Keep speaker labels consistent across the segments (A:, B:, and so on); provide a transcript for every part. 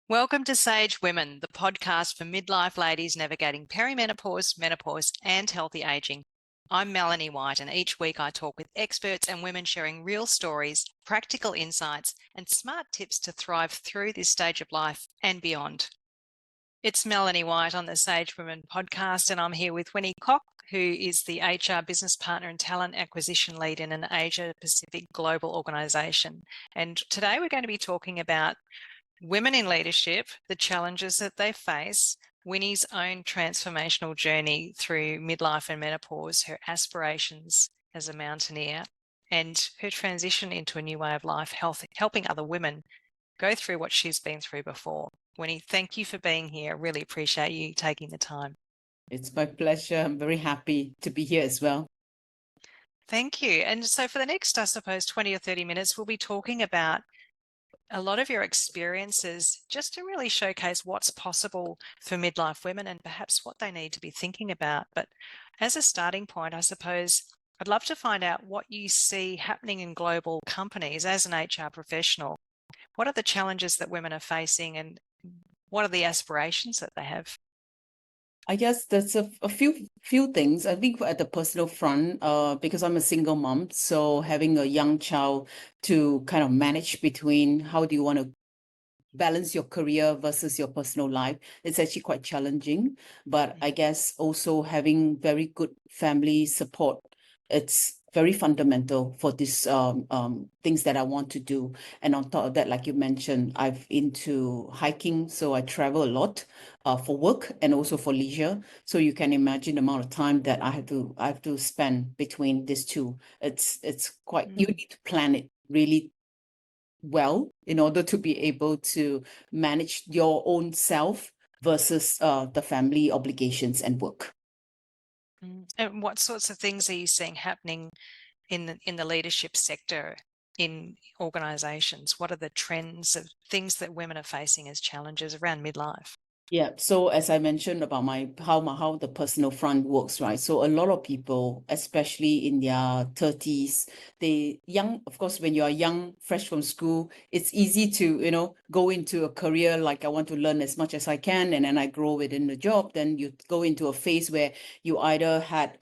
A: Welcome to Sage Women, the podcast for midlife ladies navigating perimenopause, menopause, and healthy aging. I'm Melanie White, and each week I talk with experts and women sharing real stories, practical insights, and smart tips to thrive through this stage of life and beyond. It's Melanie White on the Sage Women podcast, and I'm here with Winnie Kok, who is the HR business partner and talent acquisition lead in an Asia Pacific global organisation. And today we're going to be talking about women in leadership, the challenges that they face, Winnie's own transformational journey through midlife and menopause, her aspirations as a mountaineer, and her transition into a new way of life, helping other women go through what she's been through before. Winnie, thank you for being here. I really appreciate you taking the time.
B: It's my pleasure. I'm very happy to be here as well.
A: Thank you. And so for the next, I suppose, 20 or 30 minutes, we'll be talking about a lot of your experiences just to really showcase what's possible for midlife women and perhaps what they need to be thinking about. But as a starting point, I suppose I'd love to find out what you see happening in global companies as an HR professional. What are the challenges that women are facing and what are the aspirations that they have?
B: I guess there's a few things. I think at the personal front, because I'm a single mom, so having a young child to kind of manage between how do you want to balance your career versus your personal life, it's actually quite challenging. But I guess also having very good family support, it's very fundamental for these things that I want to do. And on top of that, like you mentioned, I've into hiking, so I travel a lot for work and also for leisure. So you can imagine the amount of time that I have to spend between these two. It's quite, you need to plan it really well in order to be able to manage your own self versus the family obligations and work.
A: And what sorts of things are you seeing happening in the leadership sector in organisations? What are the trends of things that women are facing as challenges around midlife?
B: Yeah. So as I mentioned about how the personal front works, right? So a lot of people, especially in their 30s, of course, when you are young, fresh from school, it's easy to, go into a career like I want to learn as much as I can, and then I grow within the job. Then you go into a phase where you either had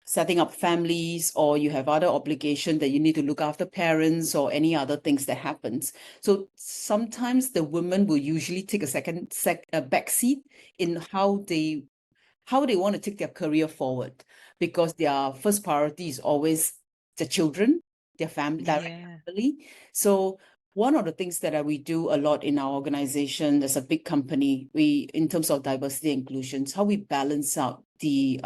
B: setting up families, or you have other obligation that you need to look after parents or any other things that happens. So sometimes the women will usually take a back seat in how they want to take their career forward, because their first priority is always the children, their family, direct family. So one of the things that we do a lot in our organization, as a big company, in terms of diversity and inclusions, how we balance out the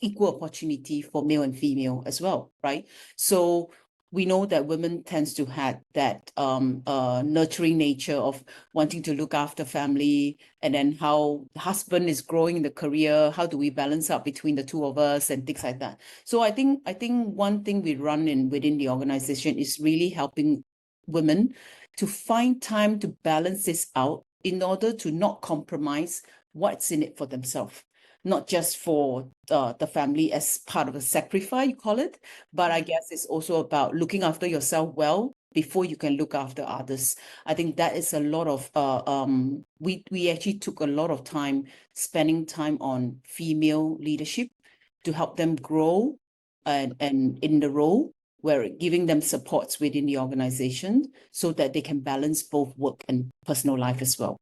B: equal opportunity for male and female as well, right? So we know that women tends to have that nurturing nature of wanting to look after family, and then how the husband is growing in the career, how do we balance out between the two of us and things like that. So I think one thing we run within the organization is really helping women to find time to balance this out in order to not compromise what's in it for themselves, not just for the family as part of a sacrifice, you call it, but I guess it's also about looking after yourself well before you can look after others. I think that is a lot of, we actually took a lot of time spending time on female leadership to help them grow and in the role, where giving them supports within the organization so that they can balance both work and personal life as well.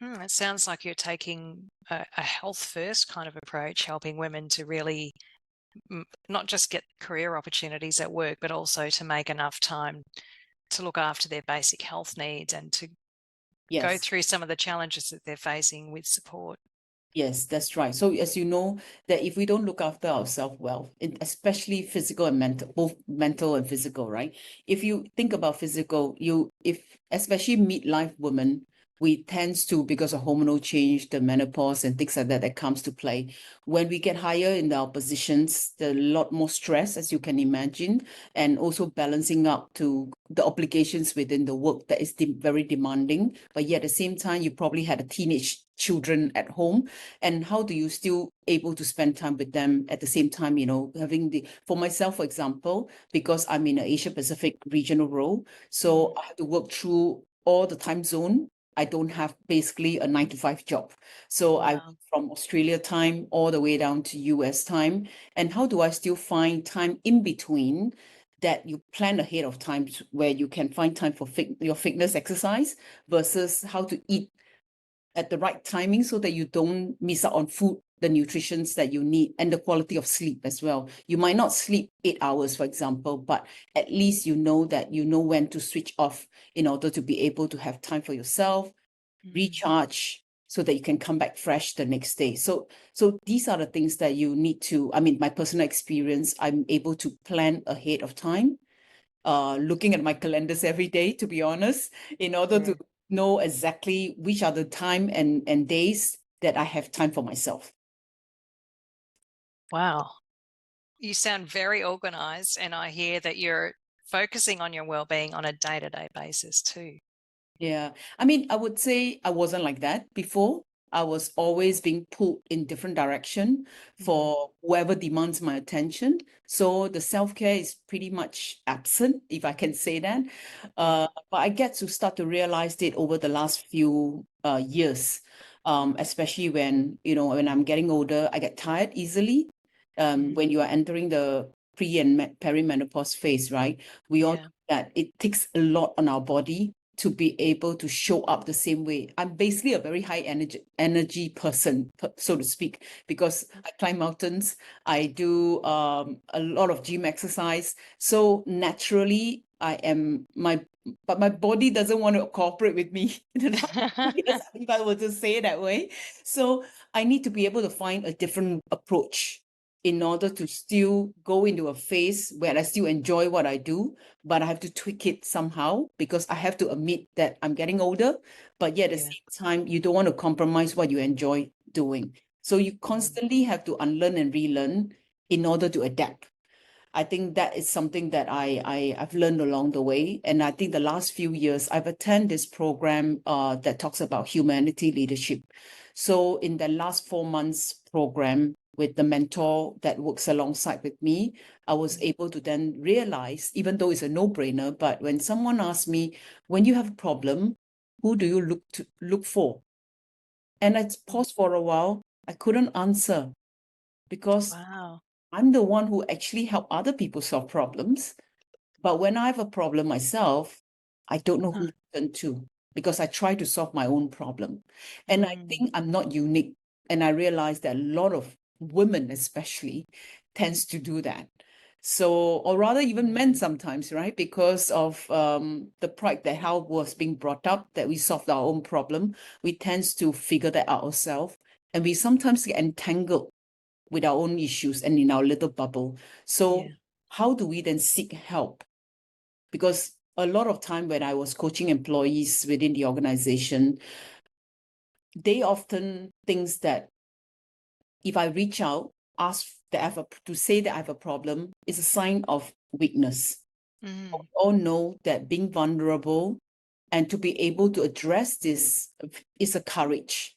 A: It sounds like you're taking a health first kind of approach, helping women to really not just get career opportunities at work, but also to make enough time to look after their basic health needs and to go through some of the challenges that they're facing with support.
B: Yes, that's right. So as you know, that if we don't look after ourselves well, especially physical and mental, both mental and physical, right? If you think about physical, especially midlife women, we tends to, because of hormonal change, the menopause and things like that comes to play. When we get higher in our positions, there's a lot more stress, as you can imagine, and also balancing up to the obligations within the work that is very demanding. But yet at the same time, you probably had a teenage children at home, and how do you still able to spend time with them at the same time, for myself, for example, because I'm in an Asia Pacific regional role, so I have to work through or the time zone. I don't have basically a 9 to 5 job. So I
A: Wow.
B: from Australia time all the way down to US time. And how do I still find time in between that you plan ahead of time where you can find time for your fitness exercise versus how to eat at the right timing so that you don't miss out on food, the nutritions that you need, and the quality of sleep as well. You might not sleep 8 hours, for example, but at least you know that you know when to switch off in order to be able to have time for yourself, recharge, so that you can come back fresh the next day. So these are the things that you need to, I mean, my personal experience, I'm able to plan ahead of time, looking at my calendars every day, to be honest, in order
A: Yeah.
B: to know exactly which are the time and days that I have time for myself.
A: Wow. You sound very organized, and I hear that you're focusing on your well-being on a day-to-day basis too.
B: Yeah. I mean, I would say I wasn't like that before. I was always being pulled in different direction for whoever demands my attention. So the self-care is pretty much absent, if I can say that.
A: Yeah.
B: But I get to start to realize it over the last few years, especially when, when I'm getting older, I get tired easily. When you are entering the pre and perimenopause phase, right? We all
A: Yeah.
B: know that it takes a lot on our body to be able to show up the same way. I'm basically a very high energy person, so to speak, because I climb mountains, I do a lot of gym exercise. So naturally, but my body doesn't want to cooperate with me in the last few years, if I were to say it that way. So I need to be able to find a different approach in order to still go into a phase where I still enjoy what I do, but I have to tweak it somehow because I have to admit that I'm getting older, but yet at the
A: Yeah.
B: same time, you don't want to compromise what you enjoy doing. So you constantly have to unlearn and relearn in order to adapt. I think that is something that I've learned along the way. And I think the last few years, I've attended this program that talks about humanity leadership. So in the last 4 months program with the mentor that works alongside with me, I was able to then realize, even though it's a no-brainer, but when someone asks me, when you have a problem, who do you look for? And I paused for a while. I couldn't answer because
A: Wow.
B: I'm the one who actually help other people solve problems. But when I have a problem myself, I don't know who
A: Huh.
B: to turn to because I try to solve my own problem. And I
A: Mm.
B: think I'm not unique. And I realize that a lot of women, especially, tends to do that. So, or rather even men sometimes, right? Because of the pride that how was being brought up, that we solved our own problem, we tends to figure that out ourselves. And we sometimes get entangled with our own issues and in our little bubble. So
A: Yeah.
B: how do we then seek help? Because a lot of time when I was coaching employees within the organization, they often think that if I reach out, ask that to say that I have a problem is a sign of weakness. We
A: Mm.
B: all know that being vulnerable and to be able to address this is a courage.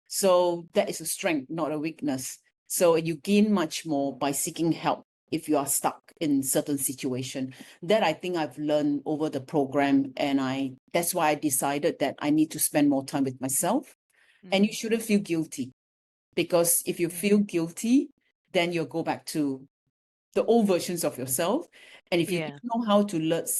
B: So that is a strength, not a weakness. So you gain much more by seeking help if you are stuck in certain situation. That I think I've learned over the program, and that's why I decided that I need to spend more time with myself. And you shouldn't feel guilty, because if you feel guilty, then you'll go back to the old versions of yourself. And if you
A: Yeah.
B: don't know how to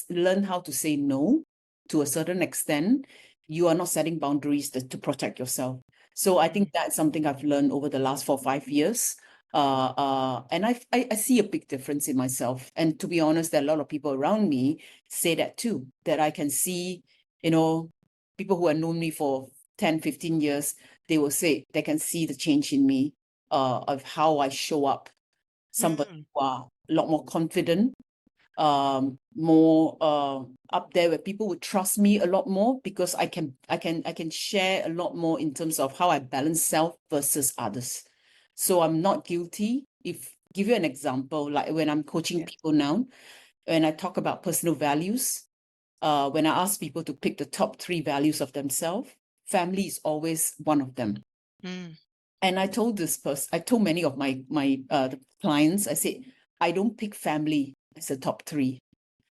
B: learn how to say no to a certain extent, you are not setting boundaries to protect yourself. So I think that's something I've learned over the last 4 or 5 years. And I see a big difference in myself. And to be honest, there are a lot of people around me say that too, that I can see, people who have known me for 10, 15 years, they will say they can see the change in me, of how I show up. Somebody
A: Mm.
B: who are a lot more confident, more up there where people would trust me a lot more because I can share a lot more in terms of how I balance self versus others. So I'm not guilty. If give you an example, like when I'm coaching
A: Yeah.
B: people now, when I talk about personal values, when I ask people to pick the top 3 values of themselves, family is always one of them.
A: Mm.
B: And I told I told many of my clients, I said, I don't pick family as the top 3.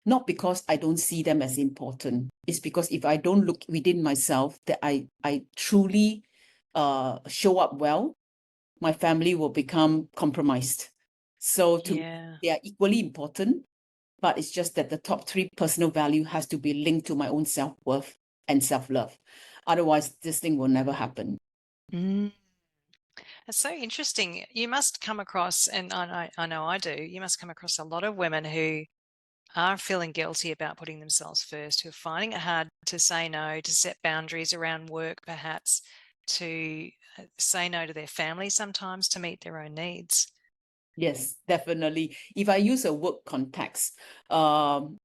B: not because I don't see them as important. It's because if I don't look within myself, that I truly show up well, my family will become compromised. So to me,
A: Yeah.
B: they are equally important, but it's just that the top three personal value has to be linked to my own self-worth and self-love. Otherwise, this thing will never happen.
A: Mm. It's so interesting. You must come across, and I know I do, you must come across a lot of women who are feeling guilty about putting themselves first, who are finding it hard to say no, to set boundaries around work, perhaps, to say no to their family sometimes to meet their own needs.
B: Yes, definitely. If I use a work context, when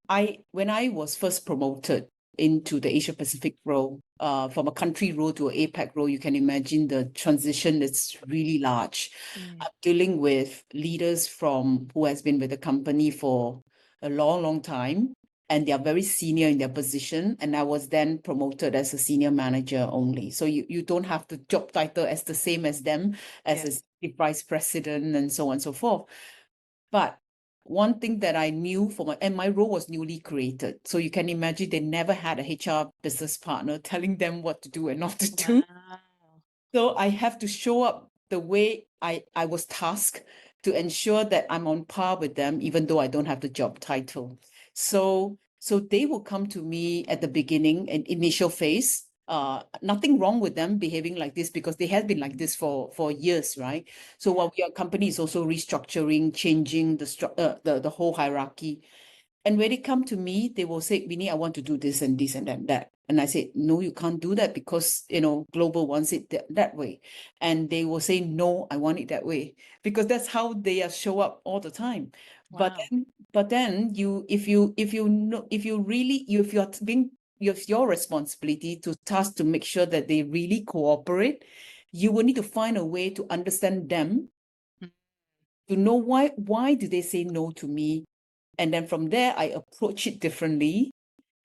B: I was first promoted into the Asia Pacific role, from a country role to an APAC role, you can imagine the transition is really large. I'm dealing with leaders from who has been with the company for a long, long time, and they are very senior in their position. And I was then promoted as a senior manager only. So you don't have the job title as the same as them, as
A: Yeah.
B: a vice president and so on and so forth. But one thing that I knew and my role was newly created. So you can imagine they never had a HR business partner telling them what to do and not to do.
A: Wow.
B: So I have to show up the way I was tasked to ensure that I'm on par with them, even though I don't have the job title. So they will come to me at the beginning and initial phase. Nothing wrong with them behaving like this because they have been like this for years, right? So while your company is also restructuring, changing the whole hierarchy, and when they come to me, they will say, Winnie, I want to do this and this and that. And I said, no, you can't do that because, global wants it that way. And they will say, no, I want it that way, because that's how they show up all the time.
A: Wow.
B: But then if you know, if you really, if you're being, it's your responsibility to task to make sure that they really cooperate. You will need to find a way to understand them,
A: Mm.
B: to know why do they say no to me. And then from there, I approach it differently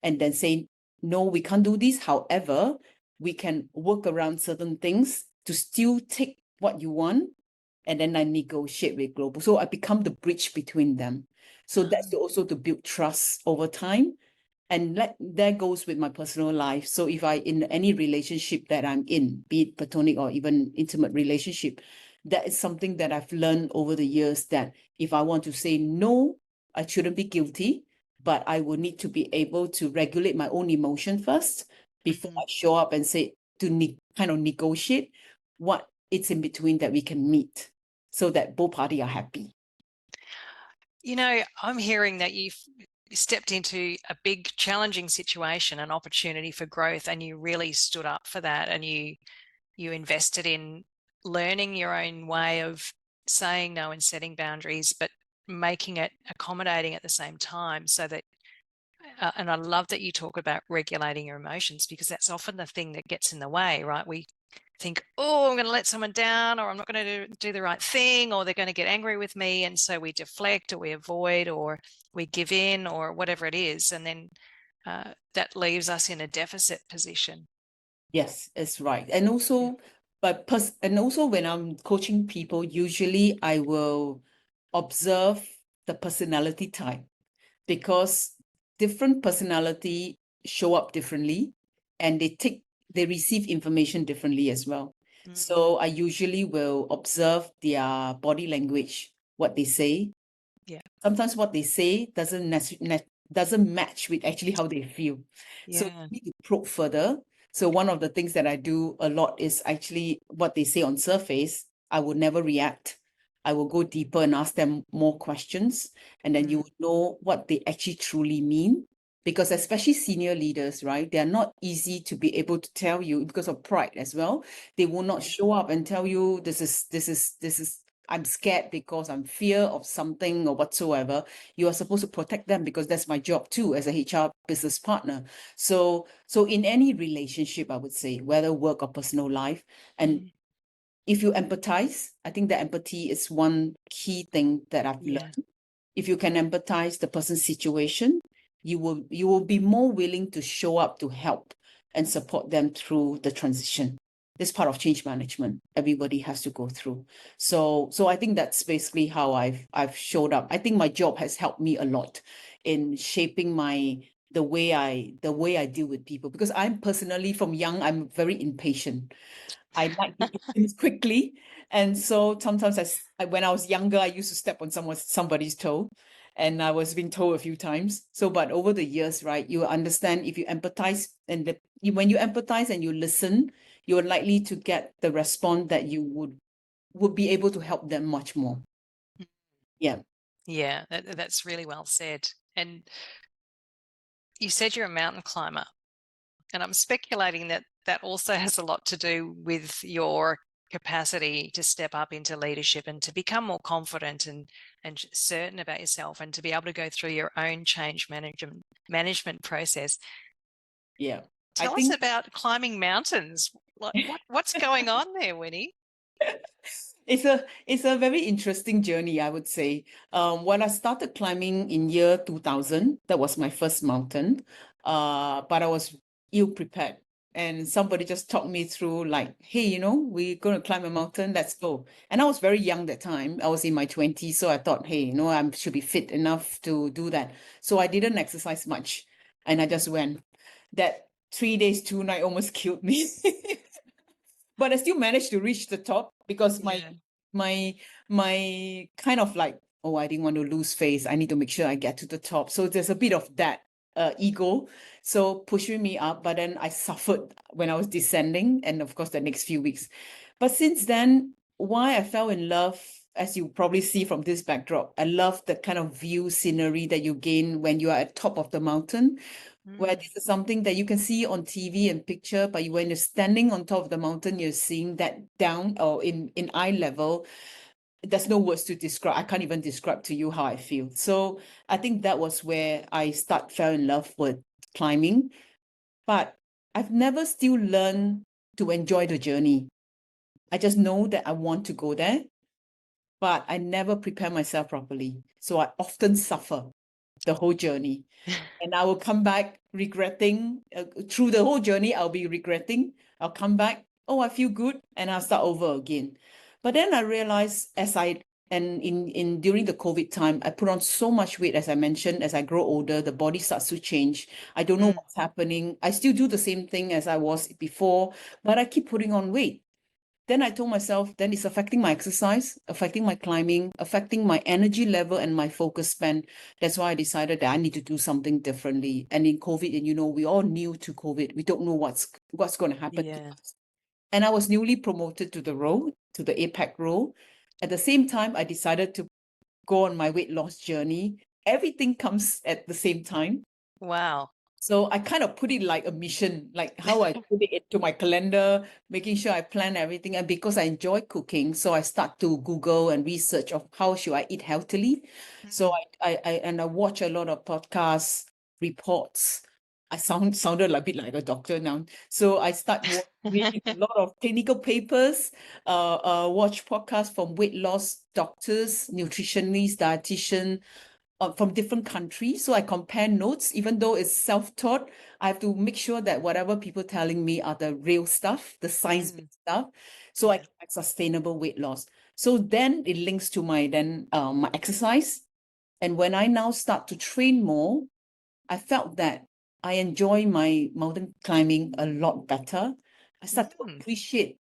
B: and then say, no, we can't do this. However, we can work around certain things to still take what you want. And then I negotiate with global. So I become the bridge between them. So that's also to build trust over time. And that goes with my personal life. So if in any relationship that I'm in, be it platonic or even intimate relationship, that is something that I've learned over the years, that if I want to say no, I shouldn't be guilty, but I will need to be able to regulate my own emotion first before I show up and say, kind of negotiate what it's in between that we can meet so that both parties are happy.
A: I'm hearing that you've stepped into a big challenging situation, an opportunity for growth, and you really stood up for that, and you invested in learning your own way of saying no and setting boundaries, but making it accommodating at the same time, so that and I love that you talk about regulating your emotions, because that's often the thing that gets in the way, right? We think, oh, I'm going to let someone down, or I'm not going to do the right thing, or they're going to get angry with me. And so we deflect, or we avoid, or we give in, or whatever it is. And then that leaves us in a deficit position.
B: Yes, it's right. And also, and also when I'm coaching people, usually I will observe the personality type, because different personality show up differently, and they receive information differently as well. So I usually will observe their body language, what they say.
A: Yeah.
B: Sometimes what they say doesn't match with actually how they feel. So
A: Yeah.
B: you need to probe further. So one of the things that I do a lot is actually what they say on surface. I would never react. I will go deeper and ask them more questions, and then you will know what they actually truly mean. Because especially senior leaders, right? They are not easy to be able to tell you because of pride as well. They will not show up and tell you this is I'm scared because I'm fear of something or whatsoever. You are supposed to protect them, because that's my job too as a HR business partner. So in any relationship, I would say, whether work or personal life, and if you empathize, I think that empathy is one key thing that I've learned. If you can empathize the person's situation, you will be more willing to show up to help and support them through the transition. This part of change management, everybody has to go through. So I think that's basically how I've showed up. I think my job has helped me a lot in shaping the way I deal with people, because I'm personally from young, I'm very impatient. I like to do things quickly. And so sometimes when I was younger, I used to step on somebody's toe, and I was being told a few times. So, but over the years, right, you understand, if you empathize when you empathize and you listen, you're likely to get the response that you would be able to help them much more. Yeah.
A: Yeah, that's really well said. And you said you're a mountain climber, and I'm speculating that that also has a lot to do with your capacity to step up into leadership and to become more confident and certain about yourself, and to be able to go through your own change management process.
B: Yeah.
A: Tell us about climbing mountains. Like, what's going on there, Winnie?
B: It's a very interesting journey, I would say. When I started climbing in year 2000, that was my first mountain. But I was ill prepared, and somebody just talked me through, like, hey, we're going to climb a mountain, let's go. And I was very young that time. I was in my 20s, so I thought, hey, I should be fit enough to do that. So I didn't exercise much, and I just went. That 3 days, 2 nights almost killed me. But I still managed to reach the top, because
A: Yeah.
B: my kind of like, oh, I didn't want to lose face. I need to make sure I get to the top. So there's a bit of that ego, so pushing me up. But then I suffered when I was descending, and of course the next few weeks. But since then, why I fell in love, as you probably see from this backdrop, I love the kind of view scenery that you gain when you are at top of the mountain, where this is something that you can see on TV and picture, but when you're standing on top of the mountain, you're seeing that down or in eye level. There's no words to describe. I can't even describe to you how I feel. So I think that was where I fell in love with climbing. But I've never still learned to enjoy the journey. I just know that I want to go there, but I never prepare myself properly. So I often suffer the whole journey. And I will come back regretting, through the whole journey, I'll be regretting. I'll come back, oh, I feel good, and I'll start over again. But then I realized, during the COVID time, I put on so much weight, as I mentioned. As I grow older, the body starts to change. I don't know what's happening. I still do the same thing as I was before, but I keep putting on weight. Then I told myself, then it's affecting my exercise, affecting my climbing, affecting my energy level and my focus span. That's why I decided that I need to do something differently. And in COVID, and we all new to COVID, we don't know what's going to happen to us. And I was newly promoted to the APAC role. At the same time, I decided to go on my weight loss journey. Everything comes at the same time.
A: Wow.
B: So I kind of put it like a mission, like how I put it into my calendar, making sure I plan everything. And because I enjoy cooking, so I start to Google and research of how should I eat healthily. So I watch a lot of podcasts, reports. I sounded a bit like a doctor now. So I start reading a lot of clinical papers, watch podcasts from weight loss doctors, nutritionists, dietitian, from different countries. So I compare notes. Even though it's self-taught, I have to make sure that whatever people telling me are the real stuff, the science-based stuff. So I can have sustainable weight loss. So then it links to my exercise. And when I now start to train more, I felt that I enjoy my mountain climbing a lot better. I start to appreciate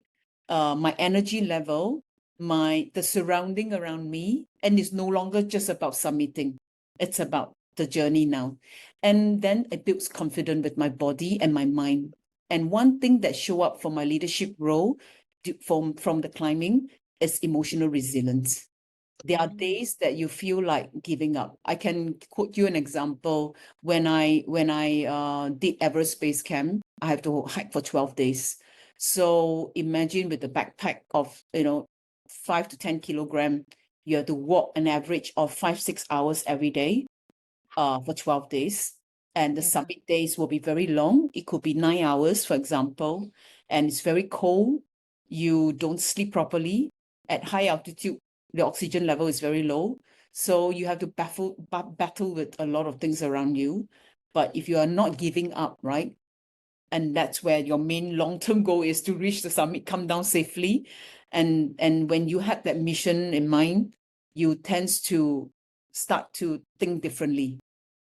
B: my energy level, the surrounding around me, and it's no longer just about submitting. It's about the journey now. And then it builds confidence with my body and my mind. And one thing that show up for my leadership role from the climbing is emotional resilience. There are days that you feel like giving up. I can quote you an example. When I did Everest Base Camp, I have to hike for 12 days. So imagine with a backpack of 5 to 10 kilogram, you have to walk an average of 5-6 hours every day for 12 days. And the summit days will be very long. It could be 9 hours, for example, and it's very cold. You don't sleep properly. At high altitude, the oxygen level is very low. So you have to battle with a lot of things around you. But if you are not giving up, right? And that's where your main long-term goal is, to reach the summit, come down safely. And when you have that mission in mind, you tend to start to think differently.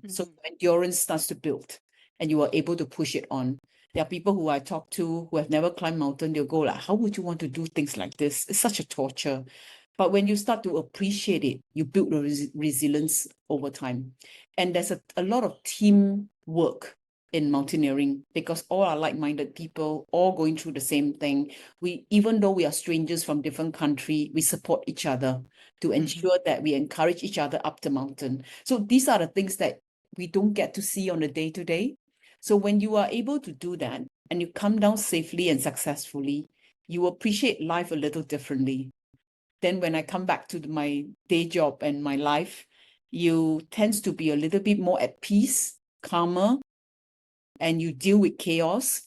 B: So endurance starts to build and you are able to push it on. There are people who I talk to who have never climbed mountain. They'll go like, how would you want to do things like this? It's such a torture. But when you start to appreciate it, you build resilience over time. And there's a lot of team work in mountaineering because all are like-minded people, all going through the same thing. Even though we are strangers from different country, we support each other to ensure that we encourage each other up the mountain. So these are the things that we don't get to see on a day-to-day. So when you are able to do that and you come down safely and successfully, you appreciate life a little differently. Then when I come back to my day job and my life, you tends to be a little bit more at peace, calmer, and you deal with chaos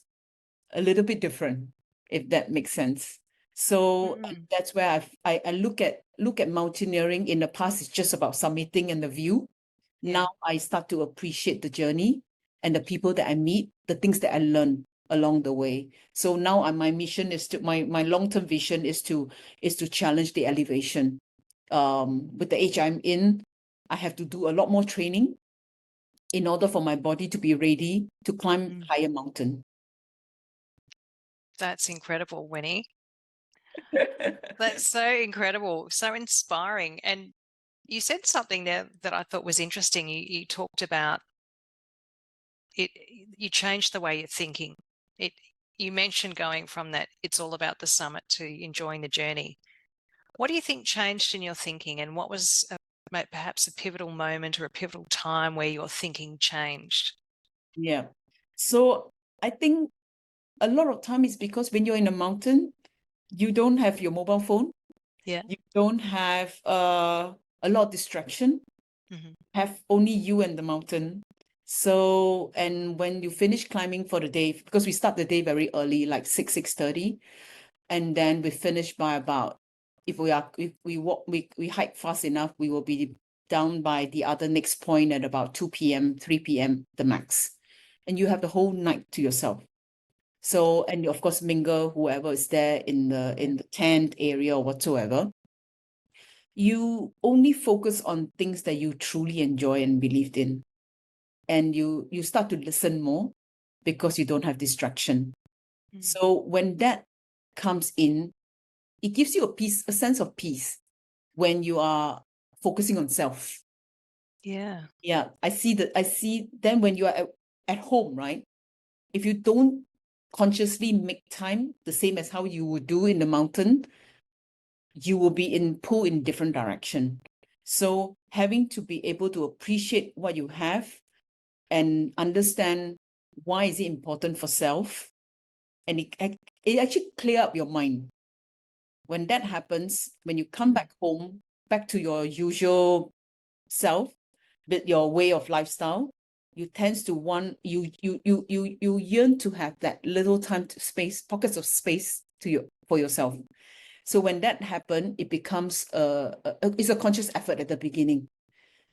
B: a little bit different, if that makes sense. So that's where I look at mountaineering. In the past, it's just about submitting and the view. Now I start to appreciate the journey and the people that I meet, the things that I learn along the way. So now my mission is to my long-term vision is to challenge the elevation. With the age I'm in, I have to do a lot more training in order for my body to be ready to climb higher mountain.
A: That's incredible, Winnie. That's so incredible, so inspiring. And you said something there that I thought was interesting. You talked about it, you changed the way you're thinking. You mentioned going from that it's all about the summit to enjoying the journey. What do you think changed in your thinking, and what was perhaps a pivotal moment or a pivotal time where your thinking changed?
B: Yeah. So I think a lot of time is because when you're in a mountain, you don't have your mobile phone.
A: Yeah.
B: You don't have a lot of distraction. Have only you and the mountain. So, and when you finish climbing for the day, because we start the day very early, like 6:30, and then we finish by about, if we hike fast enough, we will be down by the other next point at about 2 p.m., 3 p.m. the max. And you have the whole night to yourself. So, and of course, mingle whoever is there in the tent area or whatsoever. You only focus on things that you truly enjoy and believed in. And you start to listen more because you don't have distraction. So when that comes in, it gives you a sense of peace when you are focusing on self.
A: Yeah.
B: Yeah, I see then when you are at home, right? If you don't consciously make time the same as how you would do in the mountain, you will be pulled in different direction. So having to be able to appreciate what you have and understand why is it important for self, and it actually clear up your mind. When that happens, when you come back home, back to your usual self, with your way of lifestyle, you tends to you yearn to have that little time to space, pockets of space for yourself. So when that happens, it becomes it's a conscious effort at the beginning.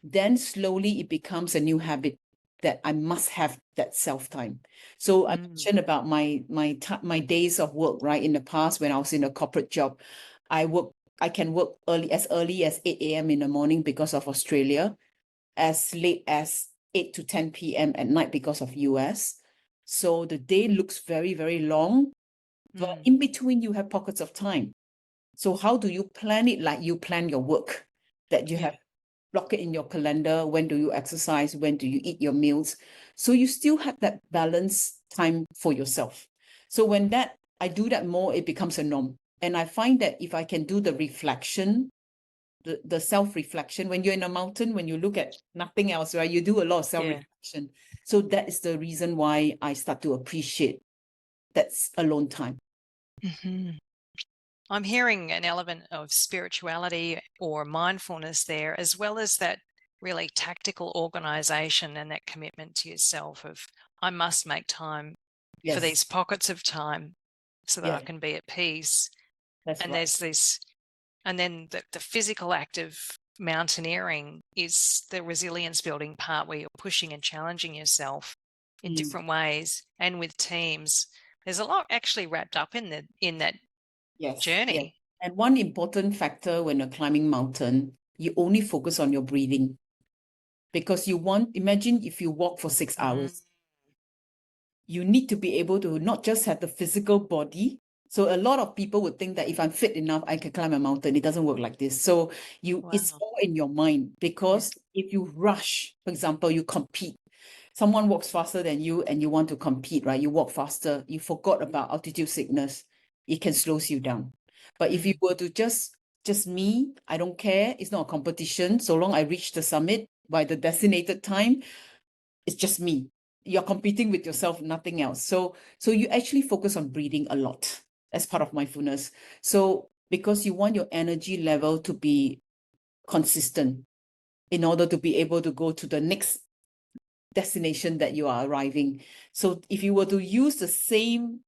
B: Then slowly it becomes a new habit that I must have that self time. So I mentioned about my days of work, right? In the past, when I was in a corporate job, I can work as early as 8 a.m. in the morning because of Australia, as late as 8 to 10 p.m. at night because of US. So the day looks very, very long, but in between you have pockets of time. So how do you plan it like you plan your work? That you have block it in your calendar. When do you exercise? When do you eat your meals? So you still have that balance time for yourself. So when I do that more, it becomes a norm. And I find that if I can do the reflection, the self-reflection, when you're in a mountain, when you look at nothing else, right, you do a lot of self-reflection. So that is the reason why I start to appreciate that's alone time.
A: I'm hearing an element of spirituality or mindfulness there, as well as that really tactical organization and that commitment to yourself of, I must make time for these pockets of time so that I can be at peace.
B: That's
A: and
B: right.
A: there's this, and then the physical act of mountaineering is the resilience building part where you're pushing and challenging yourself in different ways and with teams. There's a lot actually wrapped up in that journey.
B: Yes. And one important factor when you're climbing mountain, you only focus on your breathing. because imagine if you walk for 6 hours, you need to be able to not just have the physical body. So a lot of people would think that if I'm fit enough, I can climb a mountain. It doesn't work like this. So it's
A: Wow.
B: all in your mind, because if you rush, for example, you compete, someone walks faster than you and you want to compete, right? You walk faster, you forgot about altitude sickness. It can slow you down. But if you were to just me, I don't care. It's not a competition. So long I reach the summit by the designated time, it's just me. You're competing with yourself, nothing else. So you actually focus on breathing a lot as part of mindfulness. So because you want your energy level to be consistent in order to be able to go to the next destination that you are arriving. So if you were to use the same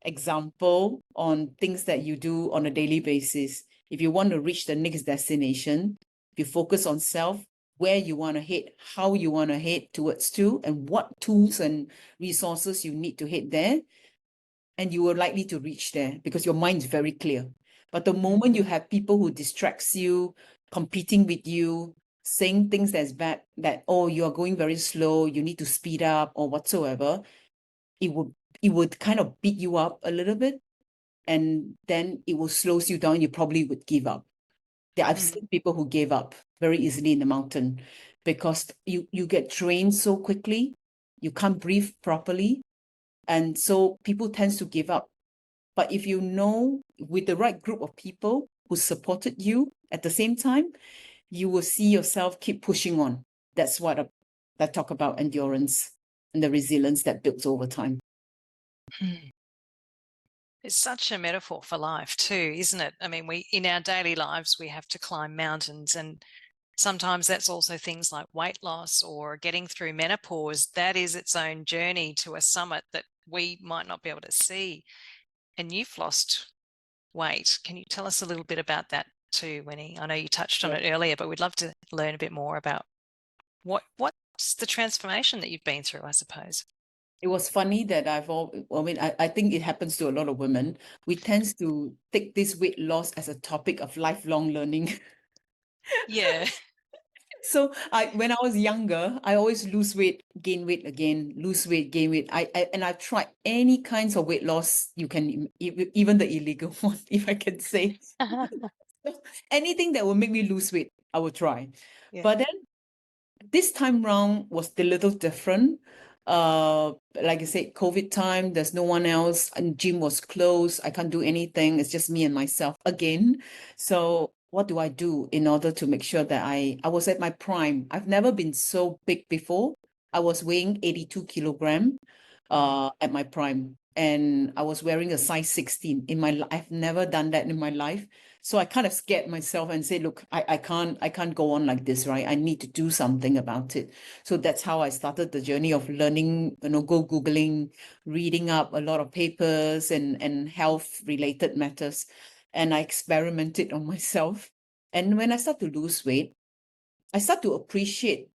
B: example on things that you do on a daily basis, if you want to reach the next destination, if you focus on self, where you want to head, how you want to head towards to, and what tools and resources you need to head there, and you are likely to reach there because your mind is very clear. But the moment you have people who distracts you, competing with you, saying things that's bad, that, oh, you are going very slow, you need to speed up or whatsoever, it would kind of beat you up a little bit, and then it will slow you down. You probably would give up. I've seen people who gave up very easily in the mountain because you get drained so quickly, you can't breathe properly, and so people tend to give up. But if you know, with the right group of people who supported you at the same time, you will see yourself keep pushing on. That's what I talk about endurance and the resilience that builds over time.
A: It's such a metaphor for life too, isn't it? I mean, in our daily lives, we have to climb mountains, and sometimes that's also things like weight loss or getting through menopause. That is its own journey to a summit that we might not be able to see. And you've lost weight. Can you tell us a little bit about that too, Winnie? I know you touched on it earlier, but we'd love to learn a bit more about what's the transformation that you've been through, I suppose.
B: It was funny that I think it happens to a lot of women. We tend to take this weight loss as a topic of lifelong learning.
A: Yeah.
B: So when I was younger, I always lose weight, gain weight again, lose weight, gain weight. And I've tried any kinds of weight loss you can, even the illegal one, if I can say. Anything that will make me lose weight, I will try.
A: Yeah.
B: But then this time round was a little different. Like I said, COVID time, there's no one else, and gym was closed. I can't do anything. It's just me and myself again. So what do I do in order to make sure that I was at my prime? I've never been so big before. I was weighing 82 kilogram at my prime, and I was wearing a size 16 in my I've never done that in my life. So I kind of scared myself and said, look, I can't go on like this, right? I need to do something about it. So that's how I started the journey of learning, go Googling, reading up a lot of papers and health related matters. And I experimented on myself. And when I start to lose weight, I start to appreciate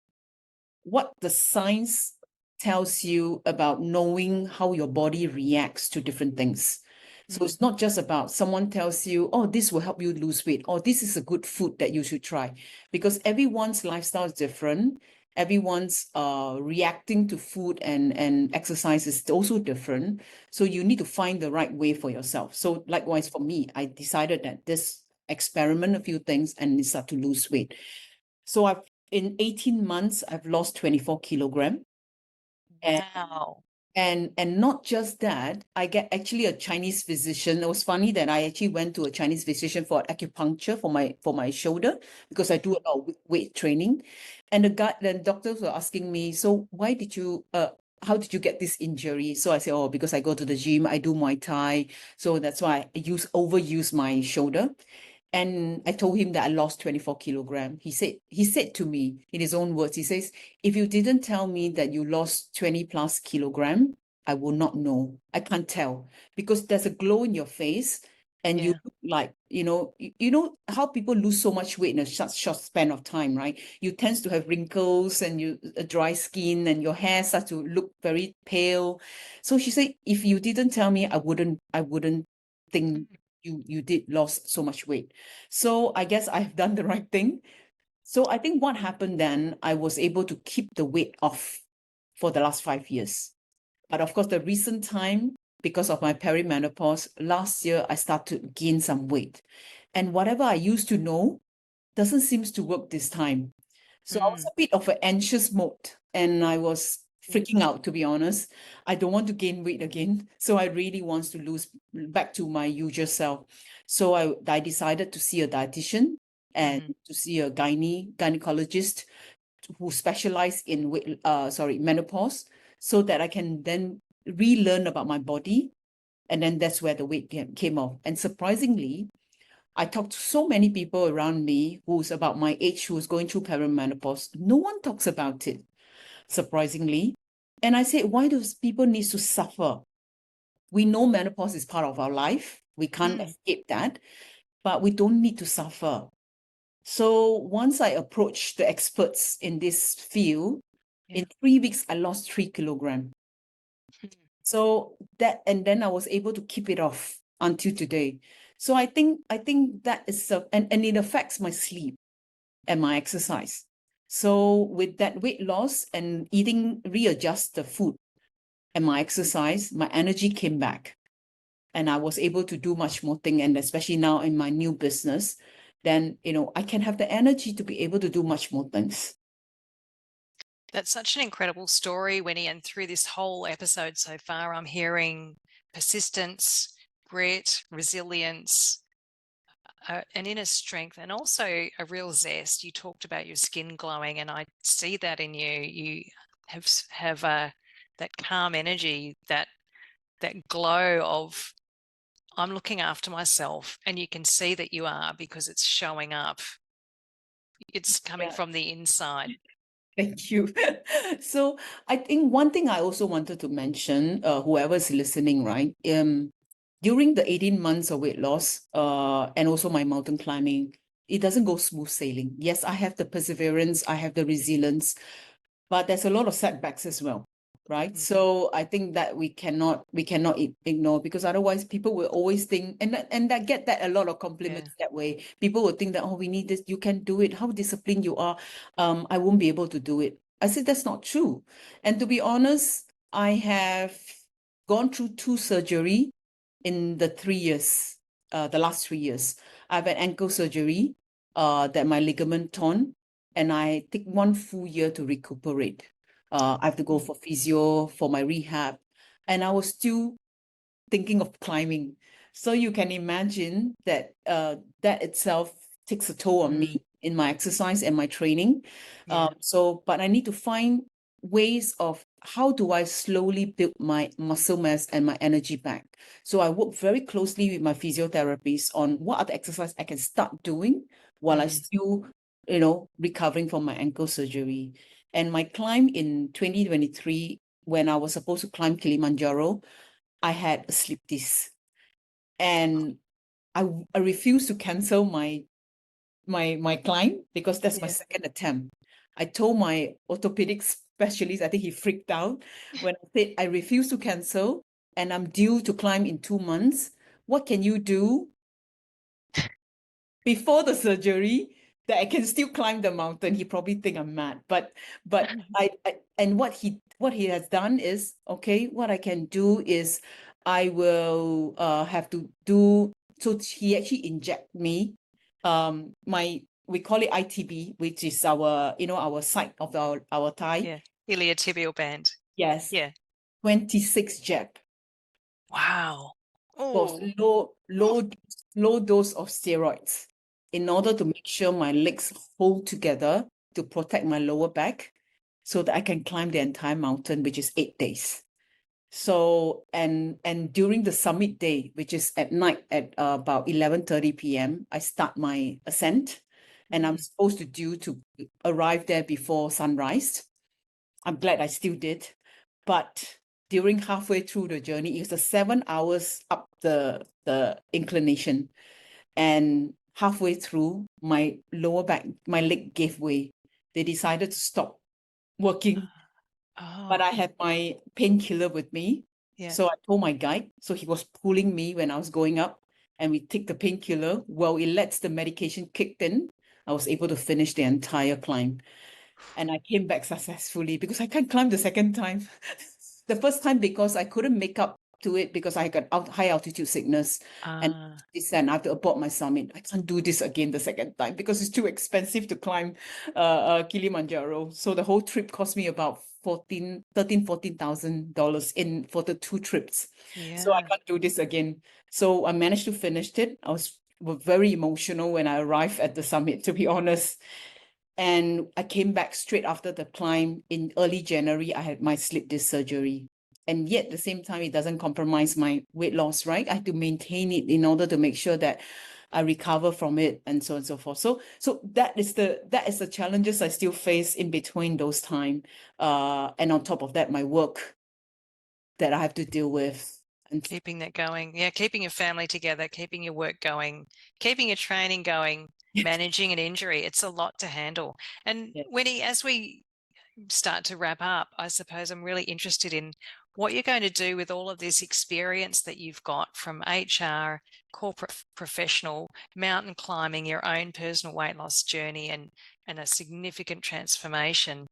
B: what the science tells you about knowing how your body reacts to different things. So it's not just about someone tells you, oh, this will help you lose weight, or this is a good food that you should try, because everyone's lifestyle is different. Everyone's reacting to food and exercise is also different. So you need to find the right way for yourself. So likewise for me, I decided that this experiment a few things and start to lose weight. So in 18 months, I've lost 24 kilogram. And
A: Wow.
B: and not just that, I get actually a Chinese physician. It was funny that I actually went to a Chinese physician for acupuncture for my shoulder, because I do a lot of weight training. And the doctors were asking me, so how did you get this injury? So I said, oh, because I go to the gym, I do Muay Thai. So that's why I overuse my shoulder. And I told him that I lost 24 kilogram. He said to me in his own words, he says, if you didn't tell me that you lost 20 plus kilogram, I will not know. I can't tell, because there's a glow in your face and you
A: Yeah.
B: look like, you know how people lose so much weight in a short span of time, right? You tend to have wrinkles and a dry skin, and your hair starts to look very pale. So she said, if you didn't tell me, I wouldn't think you did lost so much weight. So I guess I've done the right thing. So I think what happened then, I was able to keep the weight off for the last 5 years. But of course, the recent time, because of my perimenopause, last year I started to gain some weight. And whatever I used to know doesn't seem to work this time. So I was a bit of an anxious mode and I was freaking out, to be honest. I don't want to gain weight again. So I really want to lose back to my usual self. So I decided to see a dietitian and to see a gynecologist who specialize in menopause, so that I can then relearn about my body. And then that's where the weight came off. And surprisingly, I talked to so many people around me who's about my age, who's going through perimenopause. No one talks about it, surprisingly. And I said, why do people need to suffer? We know menopause is part of our life. We can't escape that, but we don't need to suffer. So once I approached the experts in this field, in 3 weeks, I lost 3 kilograms. So that, and then I was able to keep it off until today. So I think that is, and it affects my sleep and my exercise. So with that weight loss and eating, readjust the food and my exercise, my energy came back. And I was able to do much more things. And especially now in my new business, then, I can have the energy to be able to do much more things.
A: That's such an incredible story, Winnie. And through this whole episode so far, I'm hearing persistence, grit, resilience, an inner strength, and also a real zest. You talked about your skin glowing, and I see that in you. You have that calm energy, that glow of, I'm looking after myself, and you can see that you are, because it's showing up. It's coming from the inside.
B: Thank you. So I think one thing I also wanted to mention, whoever's listening, right? During the 18 months of weight loss, and also my mountain climbing, it doesn't go smooth sailing. Yes, I have the perseverance, I have the resilience, but there's a lot of setbacks as well, right? So I think that we cannot ignore, because otherwise people will always think, and I get that a lot of compliments that way. People will think that, oh, we need this, you can do it, how disciplined you are, I won't be able to do it. I said that's not true. And to be honest, I have gone through 2 surgery in the 3 years, the last 3 years. I have an ankle surgery, that my ligament torn, and I take 1 full year to recuperate. I have to go for physio, for my rehab, and I was still thinking of climbing. So you can imagine that that itself takes a toll on me in my exercise and my training. But I need to find ways of how do I slowly build my muscle mass and my energy back. So I work very closely with my physiotherapist on what are the exercises I can start doing while I still, recovering from my ankle surgery. And my climb in 2023, when I was supposed to climb Kilimanjaro, I had a slip disc, and I refused to cancel my climb, because that's my second attempt. I told my orthopedic specialist, I think he freaked out when I said I refuse to cancel and I'm due to climb in 2 months. What can you do before the surgery that I can still climb the mountain? He probably think I'm mad, but I and what he has done is, okay, what I can do is I will have to do. So he actually inject me we call it ITB, which is our our side of our thigh.
A: Iliotibial band.
B: Yes.
A: Yeah.
B: 26 jab.
A: Wow.
B: For
A: Oh.
B: low dose of steroids, in order to make sure my legs hold together to protect my lower back, so that I can climb the entire mountain, which is 8 days. So, and during the summit day, which is at night at about 11:30 p.m., I start my ascent, and I'm supposed to arrive there before sunrise. I'm glad I still did. But during halfway through the journey, it was a 7 hours up the inclination. And halfway through, my lower back, my leg gave way. They decided to stop working. But I had my painkiller with me. So I told my guide. So he was pulling me when I was going up, and we take the painkiller. Well, it lets the medication kick in. I was able to finish the entire climb. And I came back successfully because I can't climb the second time. The first time because I couldn't make up to it because I got high altitude sickness and descend. I have to abort my summit. I can't do this again the second time because it's too expensive to climb Kilimanjaro. So the whole trip cost me about $14,000 in for the 2 trips. So I can't do this again. So I managed to finish it. I was very emotional when I arrived at the summit, to be honest. And I came back straight after the climb in early January. I had my slip disc surgery. And yet at the same time, it doesn't compromise my weight loss, right? I have to maintain it in order to make sure that I recover from it and so on and so forth. So that is the challenges I still face in between those time. And on top of that, my work that I have to deal with. And
A: keeping that going. Yeah, keeping your family together, keeping your work going, keeping your training going, managing an injury. It's a lot to handle. And Winnie, as we start to wrap up, I suppose I'm really interested in what you're going to do with all of this experience that you've got from HR, corporate professional, mountain climbing, your own personal weight loss journey, and a significant transformation,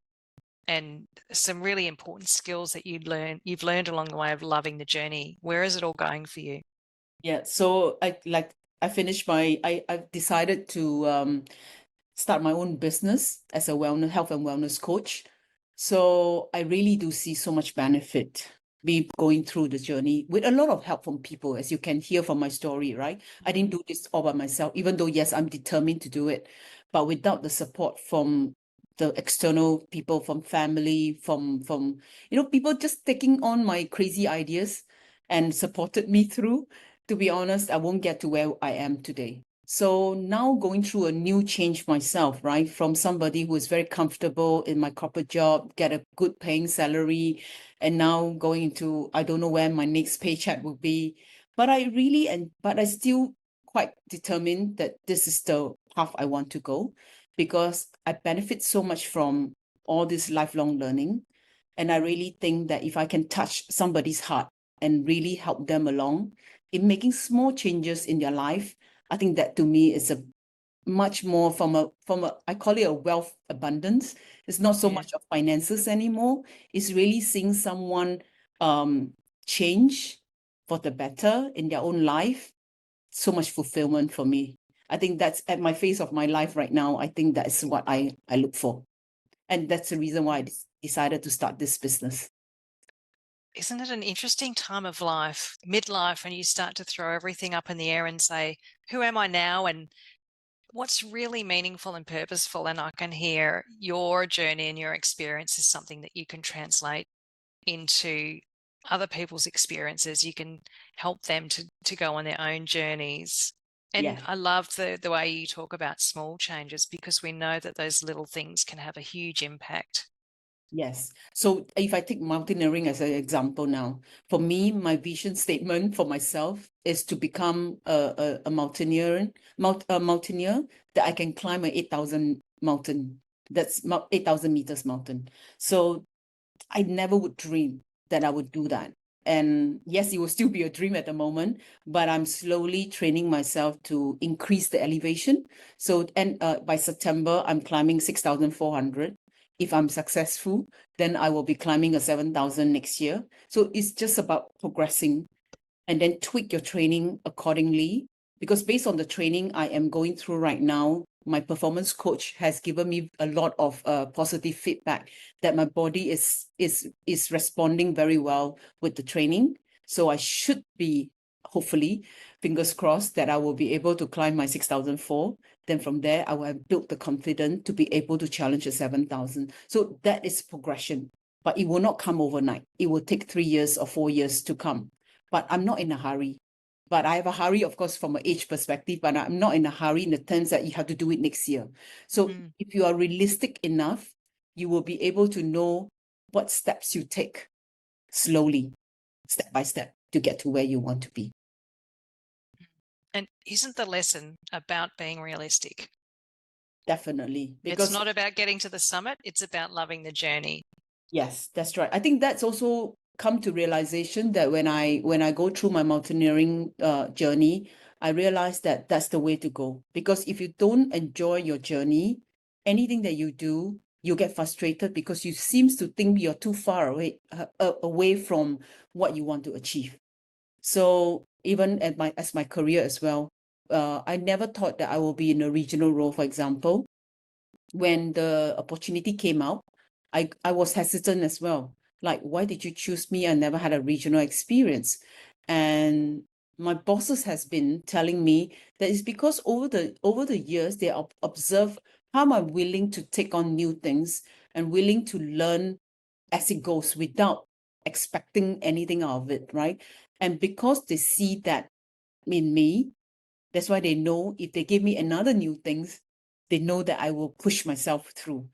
A: and some really important skills that you've learned along the way of loving the journey. Where is it all going for you?
B: Yeah, so I've decided to start my own business as a health and wellness coach. So I really do see so much benefit be going through the journey with a lot of help from people, as you can hear from my story, right? I didn't do this all by myself, even though, yes, I'm determined to do it. But without the support from the external people, from family, from people just taking on my crazy ideas and supported me through, to be honest, I won't get to where I am today. So now going through a new change myself, right? From somebody who is very comfortable in my corporate job, get a good paying salary, and now going into, I don't know where my next paycheck will be. But I still quite determined that this is the path I want to go, because I benefit so much from all this lifelong learning. And I really think that if I can touch somebody's heart and really help them along in making small changes in their life, I think that to me is a much more from a I call it a wealth abundance. It's not so much of finances anymore. It's really seeing someone change for the better in their own life. So much fulfillment for me. I think that's at my phase of my life right now. I think that's what I look for. And that's the reason why I decided to start this business.
A: Isn't it an interesting time of life, midlife, when you start to throw everything up in the air and say, who am I now? And what's really meaningful and purposeful? And I can hear your journey and your experience is something that you can translate into other people's experiences. You can help them to go on their own journeys. And I love the way you talk about small changes, because we know that those little things can have a huge impact.
B: Yes. So if I take mountaineering as an example now, for me, my vision statement for myself is to become a mountaineer that I can climb an 8,000 mountain. That's 8,000 meters mountain. So I never would dream that I would do that. And yes, it will still be a dream at the moment, but I'm slowly training myself to increase the elevation. So, and by September, I'm climbing 6,400. If I'm successful, then I will be climbing a 7,000 next year. So it's just about progressing, and then tweak your training accordingly. Because based on the training I am going through right now, my performance coach has given me a lot of positive feedback that my body is responding very well with the training. So I should be, hopefully, fingers crossed, that I will be able to climb my 6,004. Then from there, I will have built the confidence to be able to challenge the 7,000. So that is progression, but it will not come overnight. It will take 3 years or 4 years to come. But I'm not in a hurry. But I have a hurry, of course, from an age perspective, but I'm not in a hurry in the terms that you have to do it next year. So if you are realistic enough, you will be able to know what steps you take slowly, step by step, to get to where you want to be.
A: And isn't the lesson about being realistic?
B: Definitely. Because
A: it's not about getting to the summit, it's about loving the journey.
B: Yes, that's right. I think that's also come to realization that when I go through my mountaineering journey, I realized that that's the way to go. Because if you don't enjoy your journey, anything that you do, you get frustrated because you seems to think you're too far away from what you want to achieve. So even at my career as well, I never thought that I will be in a regional role, for example. When the opportunity came out, I was hesitant as well. Like, why did you choose me? I never had a regional experience. And my bosses has been telling me that it's because over the years they observe how I'm willing to take on new things and willing to learn as it goes without expecting anything out of it, right? And because they see that in me, that's why they know if they give me another new things, they know that I will push myself through.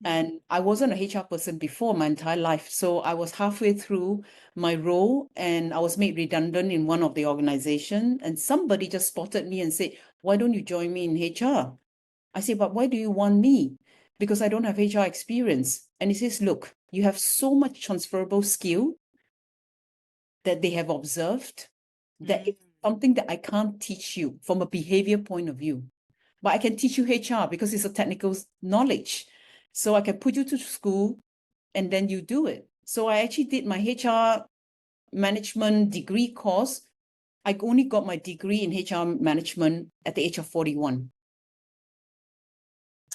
B: And I wasn't a HR person before my entire life. So I was halfway through my role and I was made redundant in one of the organization. And somebody just spotted me and said, why don't you join me in HR? I said, but why do you want me? Because I don't have HR experience. And he says, look, you have so much transferable skill that they have observed that it's something that I can't teach you from a behavior point of view. But I can teach you HR because it's a technical knowledge. So I can put you to school and then you do it. So I actually did my HR management degree course. I only got my degree in HR management at the age of 41.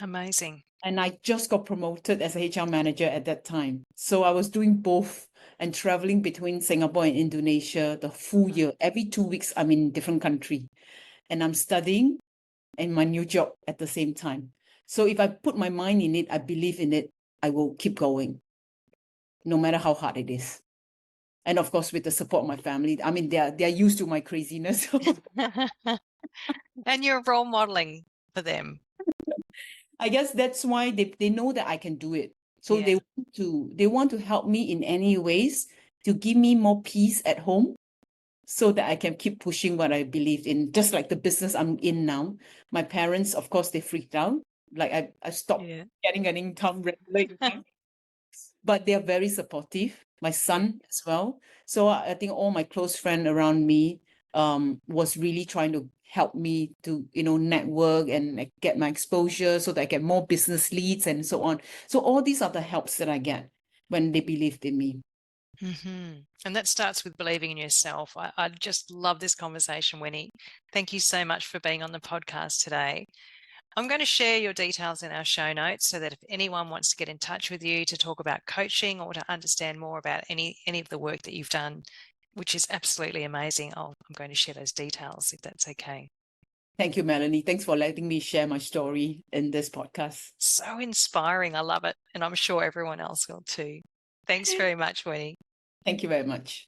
A: Amazing.
B: And I just got promoted as a HR manager at that time. So I was doing both and traveling between Singapore and Indonesia the full year. Every 2 weeks, I'm in a different country. And I'm studying and my new job at the same time. So if I put my mind in it, I believe in it, I will keep going, no matter how hard it is. And of course, with the support of my family. I mean, they're used to my craziness.
A: And you're role modeling for them.
B: I guess that's why they know that I can do it. So
A: Yeah.
B: they want to help me in any ways to give me more peace at home so that I can keep pushing what I believed in, just like the business I'm in now. My parents, of course, they freaked out. Like I stopped
A: Yeah.
B: getting an income regularly, but they're very supportive. My son as well. So I think all my close friends around me was really trying to help me to, network and like, get my exposure so that I get more business leads and so on. So all these are the helps that I get when they believed in me.
A: And that starts with believing in yourself. I just love this conversation, Winnie. Thank you so much for being on the podcast today. I'm going to share your details in our show notes so that if anyone wants to get in touch with you to talk about coaching or to understand more about any of the work that you've done, which is absolutely amazing, I'm going to share those details if that's okay.
B: Thank you, Melanie. Thanks for letting me share my story in this podcast.
A: So inspiring. I love it. And I'm sure everyone else will too. Thanks very much, Winnie.
B: Thank you very much.